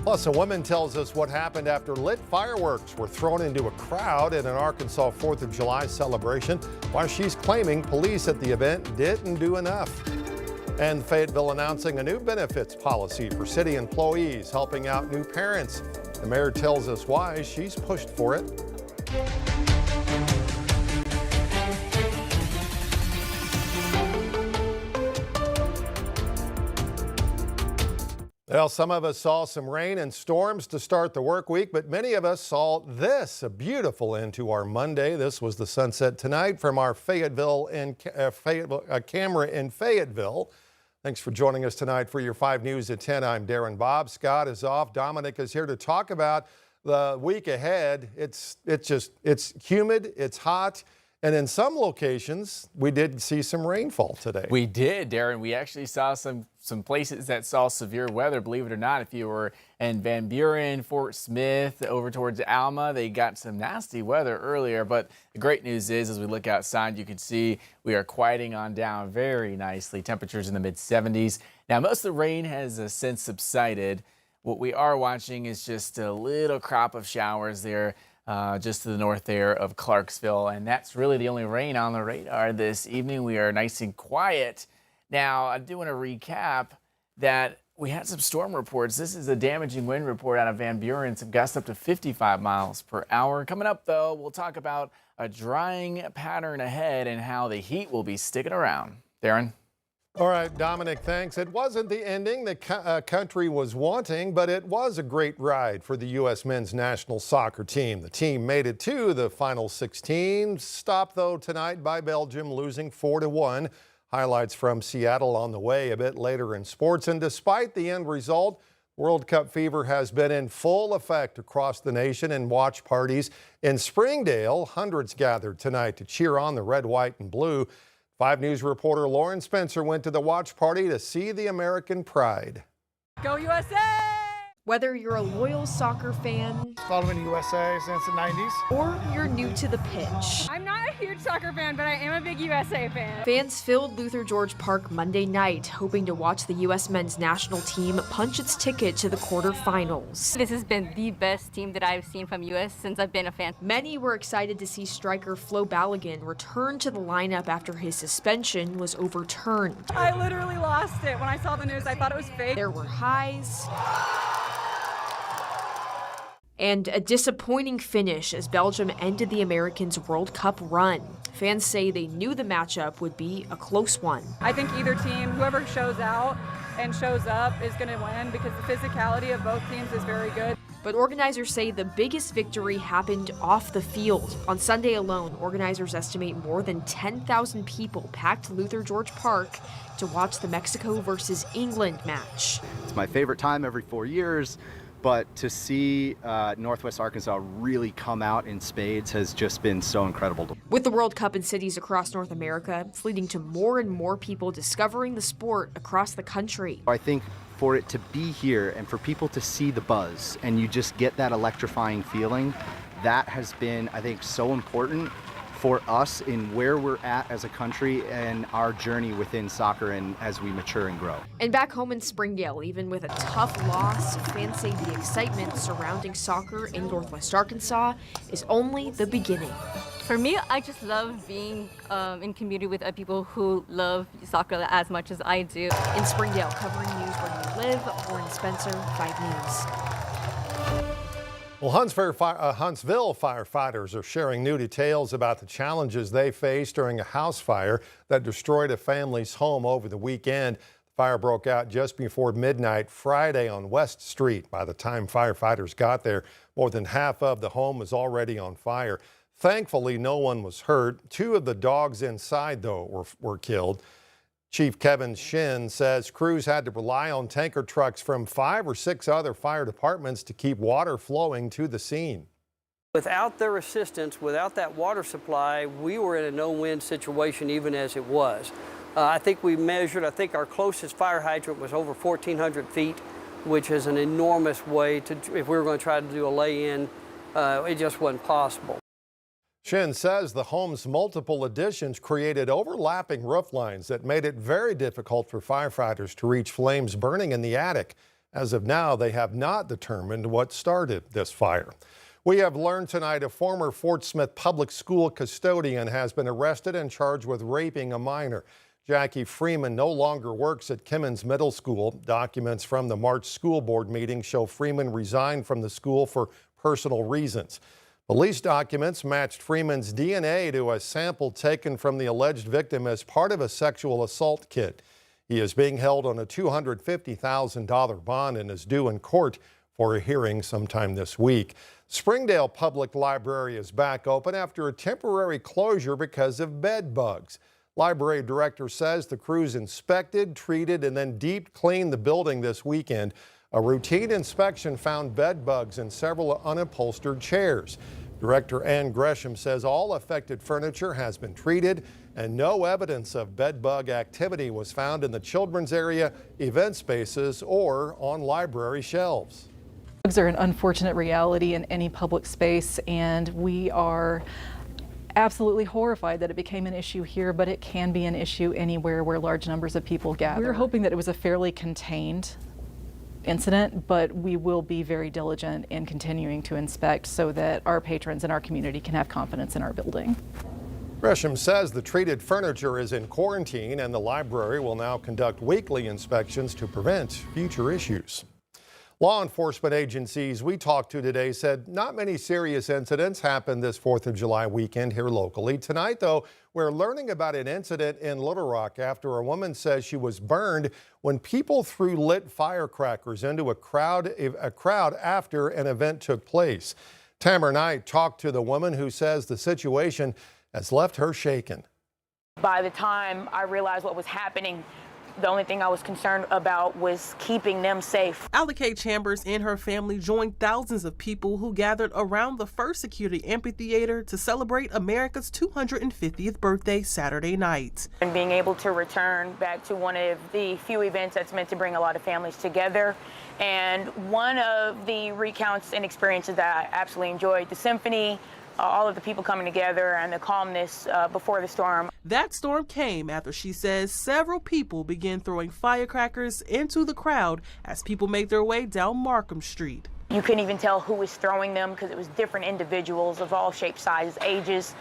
Plus, a woman tells us what happened after lit fireworks were thrown into a crowd at an Arkansas 4th of July celebration, while she's claiming police at the event didn't do enough. And Fayetteville announcing a new benefits policy for city employees, helping out new parents. The mayor tells us why she's pushed for it. Well, some of us saw some rain and storms to start the work week, but many of us saw this, a beautiful end to our Monday. This was the sunset tonight from our Fayetteville camera in Fayetteville. Thanks for joining us tonight for your 5 News at 10. I'm Darren. Bob Scott is off. Dominic is here to talk about the week ahead. It's humid, it's hot. And in some locations, we did see some rainfall today. We did, Darren. We actually saw some places that saw severe weather, believe it or not. If you were in Van Buren, Fort Smith, over towards Alma, they got some nasty weather earlier. But the great news is, as we look outside, you can see we are quieting on down very nicely. Temperatures in the mid-70s. Now, most of the rain has since subsided. What we are watching is just a little crop of showers there. Just to the north there of Clarksville, and that's really the only rain on the radar this evening. We are nice and quiet. Now, I do want to recap that we had some storm reports. This is a damaging wind report out of Van Buren, some gusts up to 55 miles per hour. Coming up, though, we'll talk about a drying pattern ahead and how the heat will be sticking around. Darren? All right, Dominic, thanks. It wasn't the ending the country was wanting, but it was a great ride for the U.S. men's national soccer team. The team made it to the final 16, stopped, though, tonight by Belgium, losing 4-1. Highlights from Seattle on the way a bit later in sports. And despite the end result, World Cup fever has been in full effect across the nation, and watch parties in Springdale. Hundreds gathered tonight to cheer on the red, white, and blue. 5 News reporter Lauren Spencer went to the watch party to see the American pride. Go USA! Whether you're a loyal soccer fan, following the USA since the 90s, or you're new to the pitch. I'm not a huge soccer fan, but I am a big USA fan. Fans filled Luther George Park Monday night, hoping to watch the U.S. men's national team punch its ticket to the quarterfinals. This has been the best team that I've seen from U.S. since I've been a fan. Many were excited to see striker Flo Balogun return to the lineup after his suspension was overturned. I literally lost it when I saw the news. I thought it was fake. There were highs and a disappointing finish as Belgium ended the Americans' World Cup run. Fans say they knew the matchup would be a close one. I think either team, whoever shows out and shows up, is going to win because the physicality of both teams is very good. But organizers say the biggest victory happened off the field. On Sunday alone, organizers estimate more than 10,000 people packed Luther George Park to watch the Mexico versus England match. It's my favorite time every 4 years. But to see Northwest Arkansas really come out in spades has just been so incredible. With the World Cup in cities across North America, it's leading to more and more people discovering the sport across the country. I think for it to be here and for people to see the buzz and you just get that electrifying feeling, that has been, I think, so important for us in where we're at as a country and our journey within soccer and as we mature and grow. And back home in Springdale, even with a tough loss, fans say the excitement surrounding soccer in Northwest Arkansas is only the beginning. For me, I just love being in community with people who love soccer as much as I do. In Springdale, covering news where you live, Lauren Spencer, 5 News. Well, Huntsville firefighters are sharing new details about the challenges they faced during a house fire that destroyed a family's home over the weekend. The fire broke out just before midnight Friday on West Street. By the time firefighters got there, more than half of the home was already on fire. Thankfully, no one was hurt. 2 of the dogs inside, though, were killed. Chief Kevin Shin says crews had to rely on tanker trucks from 5 or 6 other fire departments to keep water flowing to the scene. Without their assistance, without that water supply, we were in a no-win situation even as it was. I think we measured, I think our closest fire hydrant was over 1,400 feet, which is an enormous way to, if we were going to try to do a lay-in, it just wasn't possible. Shin says the home's multiple additions created overlapping roof lines that made it very difficult for firefighters to reach flames burning in the attic. As of now, they have not determined what started this fire. We have learned tonight a former Fort Smith Public School custodian has been arrested and charged with raping a minor. Jackie Freeman no longer works at Kimmons Middle School. Documents from the March school board meeting show Freeman resigned from the school for personal reasons. Police documents matched Freeman's DNA to a sample taken from the alleged victim as part of a sexual assault kit. He is being held on a $250,000 bond and is due in court for a hearing sometime this week. Springdale Public Library is back open after a temporary closure because of bed bugs. Library director says the crews inspected, treated, and then deep cleaned the building this weekend. A routine inspection found bed bugs in several unupholstered chairs. Director Ann Gresham says all affected furniture has been treated and no evidence of bed bug activity was found in the children's area, event spaces, or on library shelves. Bugs are an unfortunate reality in any public space, and we are absolutely horrified that it became an issue here, but it can be an issue anywhere where large numbers of people gather. We're hoping that it was a fairly contained incident, but we will be very diligent in continuing to inspect so that our patrons and our community can have confidence in our building. Gresham says the treated furniture is in quarantine and the library will now conduct weekly inspections to prevent future issues. Law enforcement agencies we talked to today said not many serious incidents happened this 4th of July weekend here locally. Tonight, though, we're learning about an incident in Little Rock after a woman says she was burned when people threw lit firecrackers into a crowd after an event took place. Tamara Knight talked to the woman who says the situation has left her shaken. By the time I realized what was happening, the only thing I was concerned about was keeping them safe. Alakay Chambers and her family joined thousands of people who gathered around the First Security Amphitheater to celebrate America's 250th birthday Saturday night. And being able to return back to one of the few events that's meant to bring a lot of families together. And one of the recounts and experiences that I absolutely enjoyed, the symphony, all of the people coming together and the calmness before the storm. That storm came after, she says, several people began throwing firecrackers into the crowd as people made their way down Markham Street. You couldn't even tell who was throwing them because it was different individuals of all shapes, sizes, ages.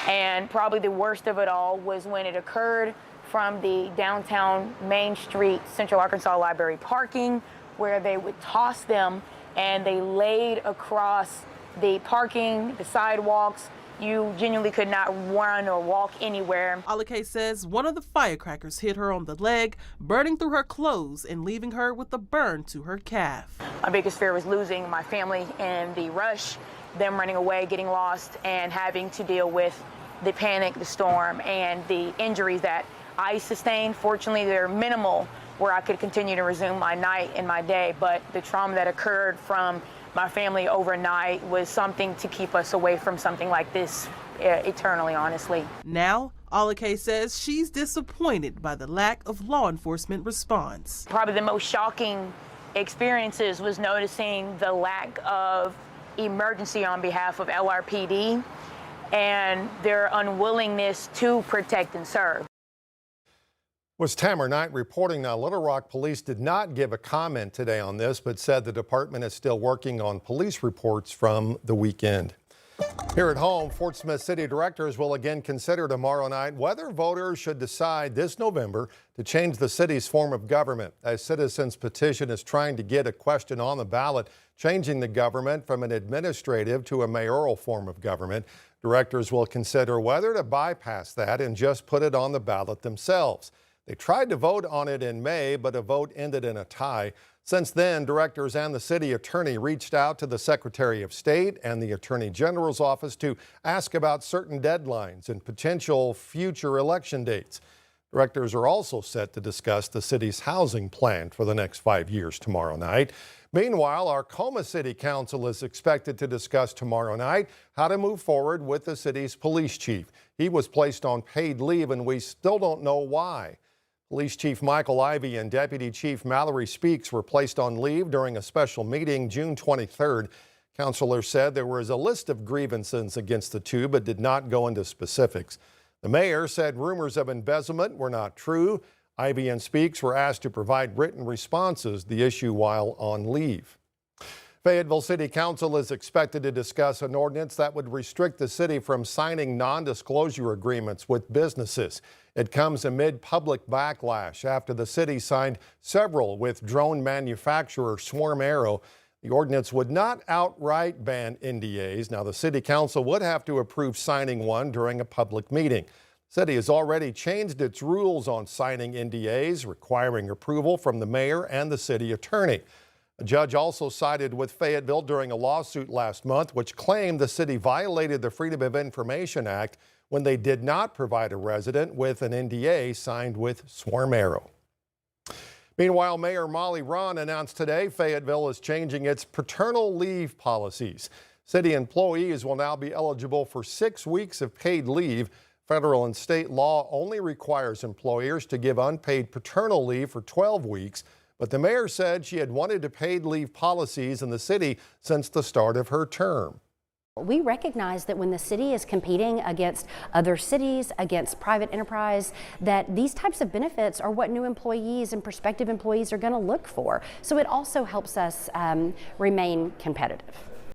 And probably the worst of it all was when it occurred from the downtown Main Street Central Arkansas Library parking, where they would toss them and they laid across the parking, the sidewalks. You genuinely could not run or walk anywhere. Alakay says one of the firecrackers hit her on the leg, burning through her clothes and leaving her with a burn to her calf. My biggest fear was losing my family in the rush, them running away, getting lost, and having to deal with the panic, the storm, and the injuries that I sustained. Fortunately, they're minimal where I could continue to resume my night and my day, but the trauma that occurred from my family overnight was something to keep us away from something like this eternally, honestly. Now, Alakay says she's disappointed by the lack of law enforcement response. Probably the most shocking experiences was noticing the lack of emergency on behalf of LRPD and their unwillingness to protect and serve. Was Tamara Knight reporting. Now, Little Rock police did not give a comment today on this, but said the department is still working on police reports from the weekend. Here at home, Fort Smith City directors will again consider tomorrow night whether voters should decide this November to change the city's form of government. A citizen's petition is trying to get a question on the ballot, changing the government from an administrative to a mayoral form of government. Directors will consider whether to bypass that and just put it on the ballot themselves. They tried to vote on it in May, but a vote ended in a tie. Since then, directors and the city attorney reached out to the Secretary of State and the Attorney General's office to ask about certain deadlines and potential future election dates. Directors are also set to discuss the city's housing plan for the next 5 years tomorrow night. Meanwhile, our Arcoma City Council is expected to discuss tomorrow night how to move forward with the city's police chief. He was placed on paid leave, and we still don't know why. Police Chief Michael Ivey and Deputy Chief Mallory Speaks were placed on leave during a special meeting June 23rd. Councilors said there was a list of grievances against the two, but did not go into specifics. The mayor said rumors of embezzlement were not true. IBN Speaks were asked to provide written responses to the issue while on leave. Fayetteville City Council is expected to discuss an ordinance that would restrict the city from signing non-disclosure agreements with businesses. It comes amid public backlash after the city signed several with drone manufacturer Swarm Aero. The ordinance would not outright ban NDAs. Now, the city council would have to approve signing one during a public meeting. The city has already changed its rules on signing NDAs, requiring approval from the mayor and the city attorney. A judge also sided with Fayetteville during a lawsuit last month, which claimed the city violated the Freedom of Information Act when they did not provide a resident with an NDA signed with Swarm Aero. Meanwhile, Mayor Molly Ron announced today Fayetteville is changing its paternal leave policies. City employees will now be eligible for 6 weeks of paid leave. Federal and state law only requires employers to give unpaid paternal leave for 12 weeks. But the mayor said she had wanted to paid leave policies in the city since the start of her term. We recognize that when the city is competing against other cities, against private enterprise, that these types of benefits are what new employees and prospective employees are going to look for. So it also helps us remain competitive.